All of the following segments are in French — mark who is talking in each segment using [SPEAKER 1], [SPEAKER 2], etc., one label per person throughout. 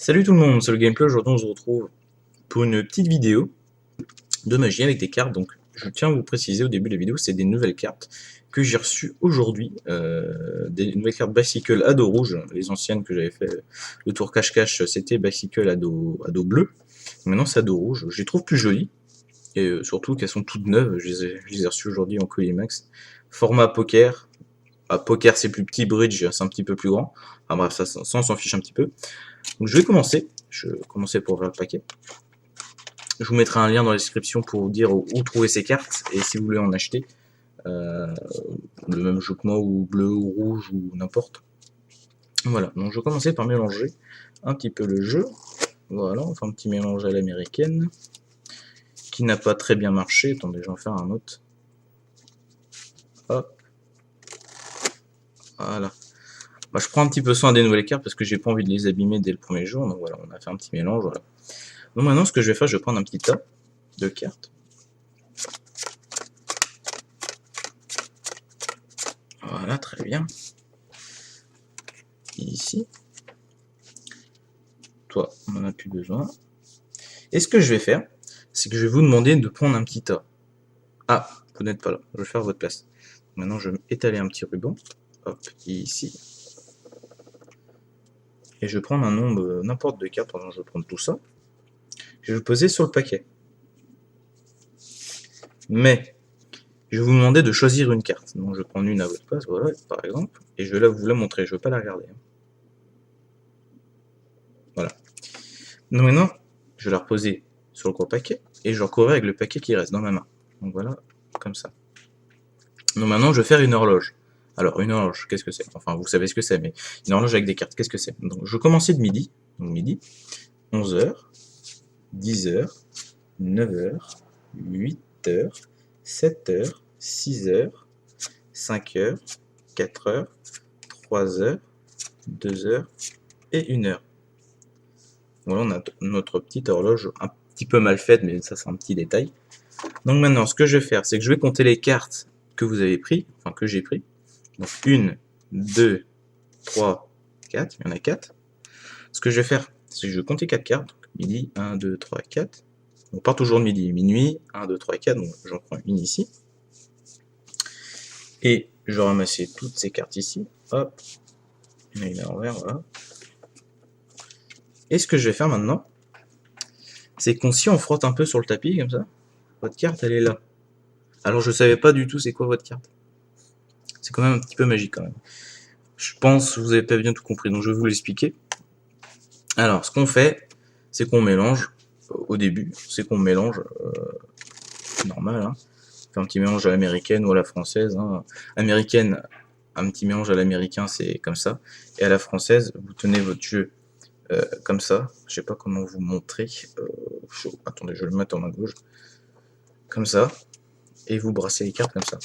[SPEAKER 1] Salut tout le monde, c'est le gameplay. Aujourd'hui on se retrouve pour une petite vidéo de magie avec des cartes. Donc je tiens à vous préciser au début de la vidéo, c'est des nouvelles cartes que j'ai reçues aujourd'hui, des nouvelles cartes Bicycle à dos rouge. Les anciennes que j'avais fait le tour cache-cache, c'était Bicycle à dos bleu. Maintenant c'est à dos rouge, je les trouve plus jolies et surtout qu'elles sont toutes neuves. Je les ai reçues aujourd'hui en colis max, format poker. Poker c'est plus petit, bridge c'est un petit peu plus grand. Enfin bref, ça on s'en fiche un petit peu. Donc je vais commencer. Je vais commencer pour ouvrir le paquet. Je vous mettrai un lien dans la description pour vous dire où trouver ces cartes et si vous voulez en acheter. Le même jeu que moi, ou bleu, ou rouge, ou n'importe. Voilà, donc je vais commencer par mélanger un petit peu le jeu. Voilà, on fait un petit mélange à l'américaine, qui n'a pas très bien marché. Attendez, je vais en faire un autre. Hop. Voilà. Bah, je prends un petit peu soin des nouvelles cartes parce que j'ai pas envie de les abîmer dès le premier jour. Donc voilà, on a fait un petit mélange. Voilà. Donc maintenant, ce que je vais faire, je vais prendre un petit tas de cartes. Voilà, très bien. Ici. Toi, on n'en a plus besoin. Et ce que je vais faire, c'est que je vais vous demander de prendre un petit tas. Ah, vous n'êtes pas là, je vais faire votre place. Maintenant, je vais étaler un petit ruban. Hop, ici. Et je vais prendre un nombre, n'importe de cartes. Pardon, je vais prendre tout ça. Je vais le poser sur le paquet. Mais, je vais vous demander de choisir une carte. Donc, je vais prendre une à votre place, voilà, par exemple. Et je vais vous la montrer, je ne veux pas la regarder. Voilà. Donc maintenant, je vais la reposer sur le gros paquet. Et je recouvrir avec le paquet qui reste dans ma main. Donc voilà, comme ça. Donc maintenant, je vais faire une horloge. Alors, une horloge, qu'est-ce que c'est? Enfin, vous savez ce que c'est, mais une horloge avec des cartes, qu'est-ce que c'est? Donc, je vais commencer de midi. Donc, midi, 11h, 10h, 9h, 8h, 7h, 6h, 5h, 4h, 3h, 2h et 1h. Voilà, on a notre petite horloge un petit peu mal faite, mais ça, c'est un petit détail. Donc maintenant, ce que je vais faire, c'est que je vais compter les cartes que vous avez pris, enfin que j'ai pris. Donc 1, 2, 3, 4, il y en a 4. Ce que je vais faire, c'est que je vais compter 4 cartes. Donc midi, 1, 2, 3, 4. On part toujours de midi, minuit, 1, 2, 3, 4. Donc j'en prends une ici. Et je vais ramasser toutes ces cartes ici. Hop. Il y en a une à l'envers, voilà. Et ce que je vais faire maintenant, c'est qu'on si on frotte un peu sur le tapis, comme ça, votre carte, elle est là. Alors je savais pas du tout c'est quoi votre carte. C'est quand même un petit peu magique quand même. Je pense que vous avez pas bien tout compris, donc je vais vous l'expliquer. Alors, ce qu'on fait, c'est qu'on mélange, au début, c'est qu'on mélange, normal, hein. On fait un petit mélange à l'américaine ou à la française, hein. Américaine, un petit mélange à l'américain, c'est comme ça. Et à la française, vous tenez votre jeu comme ça. Je sais pas comment vous montrer. Attendez, je vais le mettre en main gauche. Comme ça. Et vous brassez les cartes comme ça.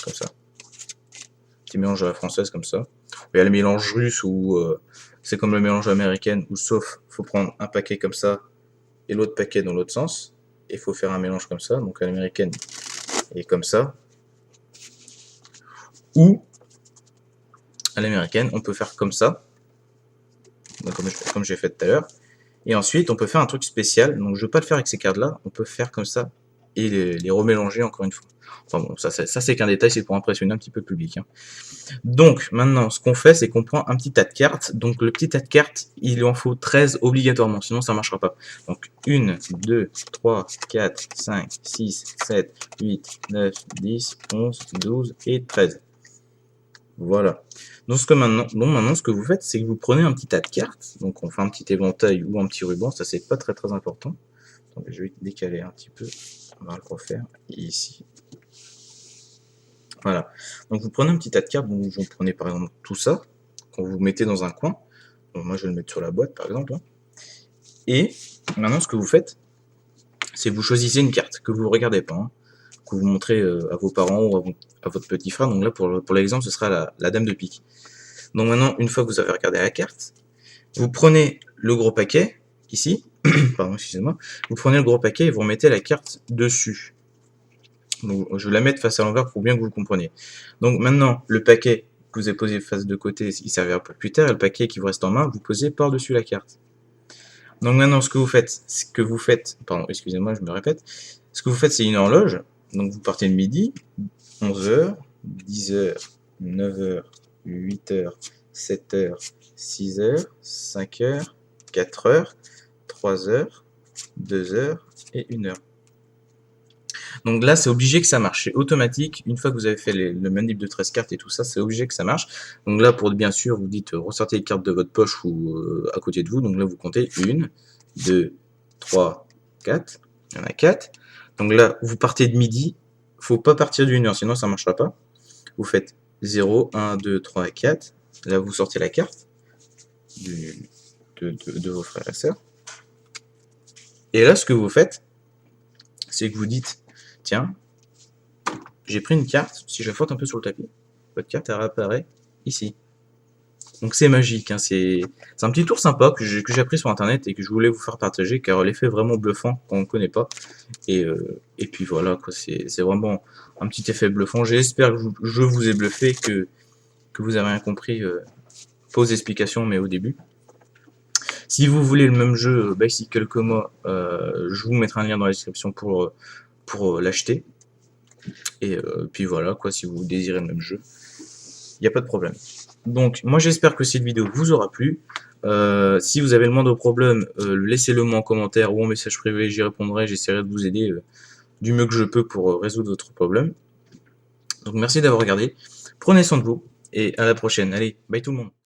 [SPEAKER 1] Comme ça. Petit mélange à la française comme ça. Il y a le mélange russe où c'est comme le mélange américain, où sauf faut prendre un paquet comme ça et l'autre paquet dans l'autre sens. Et il faut faire un mélange comme ça. Donc à l'américaine et comme ça. Ou à l'américaine, on peut faire comme ça. Comme j'ai fait tout à l'heure. Et ensuite, on peut faire un truc spécial. Donc je ne vais pas le faire avec ces cartes-là. On peut faire comme ça et les remélanger encore une fois. Enfin bon, ça c'est qu'un détail, c'est pour impressionner un petit peu le public, hein. Donc, maintenant, ce qu'on fait, c'est qu'on prend un petit tas de cartes. Donc, le petit tas de cartes, il en faut 13 obligatoirement, sinon ça ne marchera pas. Donc, 1, 2, 3, 4, 5, 6, 7, 8, 9, 10, 11, 12 et 13. Voilà. Donc, maintenant, ce que vous faites, c'est que vous prenez un petit tas de cartes. Donc, on fait un petit éventail ou un petit ruban. Ça, c'est pas très très important. Donc, je vais décaler un petit peu. On va le refaire ici. Voilà. Donc vous prenez un petit tas de cartes, vous prenez par exemple tout ça, qu'on vous mettez dans un coin. Donc moi je vais le mettre sur la boîte par exemple. Et maintenant ce que vous faites, c'est que vous choisissez une carte que vous ne regardez pas, hein, que vous montrez à vos parents ou à votre petit frère. Donc là pour l'exemple ce sera la dame de pique. Donc maintenant une fois que vous avez regardé la carte, vous prenez le gros paquet, ici, pardon excusez-moi, vous prenez le gros paquet et vous remettez la carte dessus. Donc, je vais la mettre face à l'envers pour bien que vous le compreniez. Donc maintenant, le paquet, que vous avez posé face de côté, il servira pour plus tard, et le paquet qui vous reste en main, vous posez par-dessus la carte. Donc maintenant, ce que vous faites, pardon, excusez-moi, je me répète, ce que vous faites, c'est une horloge. Donc vous partez de midi, 11h, 10h, 9h, 8h, 7h, 6h, 5h, 4h, 3h, 2h et 1h. Donc là, c'est obligé que ça marche, c'est automatique. Une fois que vous avez fait le manip de 13 cartes et tout ça, c'est obligé que ça marche. Donc là, pour bien sûr, vous dites ressortez les cartes de votre poche ou à côté de vous. Donc là, vous comptez 1, 2, 3, 4. Il y en a 4. Donc là, vous partez de midi. Faut pas partir d'une heure, sinon ça ne marchera pas. Vous faites 0, 1, 2, 3, 4. Là, vous sortez la carte de vos frères et sœurs. Et là, ce que vous faites, c'est que vous dites, tiens, j'ai pris une carte, si je la frotte un peu sur le tapis, votre carte elle réapparaît ici. Donc c'est magique, hein, c'est un petit tour sympa que j'ai appris sur internet et que je voulais vous faire partager car l'effet est vraiment bluffant quand on ne connaît pas. Et puis voilà, quoi, c'est vraiment un petit effet bluffant. J'espère que je vous ai bluffé, que vous avez rien compris, pas aux explications mais au début. Si vous voulez le même jeu Bicycle Coma, je vous mettrai un lien dans la description pour l'acheter. Et puis voilà, quoi, si vous désirez le même jeu, il n'y a pas de problème. Donc, moi j'espère que cette vidéo vous aura plu. Si vous avez le moindre problème, laissez-le moi en commentaire ou en message privé, j'y répondrai, j'essaierai de vous aider du mieux que je peux pour résoudre votre problème. Donc merci d'avoir regardé, prenez soin de vous, et à la prochaine. Allez, bye tout le monde.